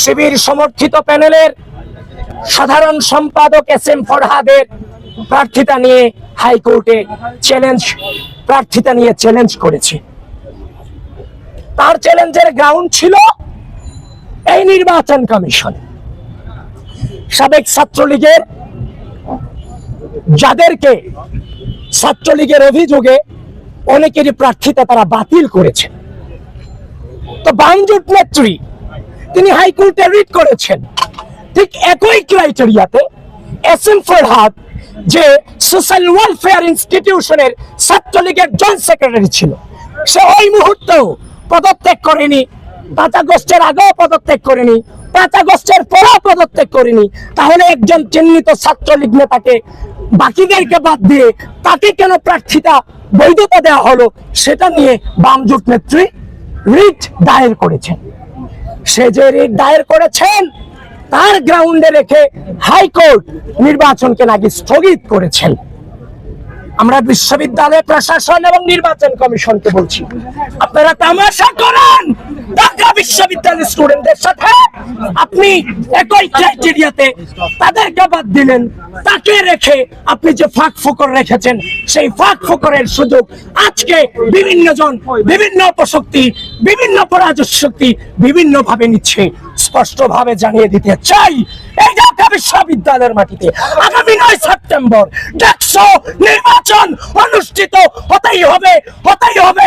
শিবির সমর্থিত প্যানেলের সাধারণ সম্পাদক এস এম ফরহাদের প্রার্থিতা নিয়ে হাইকোর্টে চ্যালেঞ্জ করেছে। তার চ্যালেঞ্জের গ্রাউন্ড ছিল এই নির্বাচন কমিশন। সাবেক ছাত্রলীগের যাদেরকে ছাত্রলীগের অভিযোগে অনেকেরই প্রার্থিতা তারা বাতিল করেছে, তো বামজোট নেত্রী তিনি হাইকোর্টে রিট করেছেন ঠিক একই ক্রাইটেরিয়াতে এস এম ফরহাদ যে সোশ্যাল ওয়েলফেয়ার ইনস্টিটিউশনের ছাত্রলীগের জয়েন্ট সেক্রেটারি ছিল, সে ওই মুহূর্তেও পদত্যাগ করেনি, 5 আগস্টের আগেও পদত্যাগ করেনি, 5 আগস্টের পরেও পদত্যাগ করেনি। তাহলে একজন চিহ্নিত ছাত্রলীগ নেতাকে বাকিদেরকে বাদ দিয়ে তাকে কেন প্রার্থিতা বৈধতা দেওয়া হলো, সেটা নিয়ে বামজোট নেত্রী রিট দায়ের করেছেন। সে যে রিট দায়ের করেছেন তার গ্রাউন্ডে রেখে হাইকোর্ট নির্বাচনকে নাকি স্থগিত করেছেন। আমরা বিশ্ববিদ্যালয় প্রশাসন এবং নির্বাচন কমিশনকে বলছি, আপনারা তামাশা করেন ঢাকা বিশ্ববিদ্যালয়ের স্টুডেন্টদের সাথে। আপনি একই ক্রাইটেরিয়াতে তাদেরকে বাদ দিলেন, তাকে রেখে আপনি যে ফাঁক ফোকর রেখেছেন সেই ফাঁক ফোকরের সুযোগ আজকে বিভিন্ন জন, বিভিন্ন অপশক্তি, বিভিন্ন পরাজশক্তি বিভিন্ন ভাবে নিচ্ছে। স্পষ্টভাবে জানিয়ে দিতে চাই, এই ঢাকা বিশ্ববিদ্যালয়ের মাটিতে আগামী 9 সেপ্টেম্বর ডাকসু নির্বাচন অনুষ্ঠিত হতেই হবে।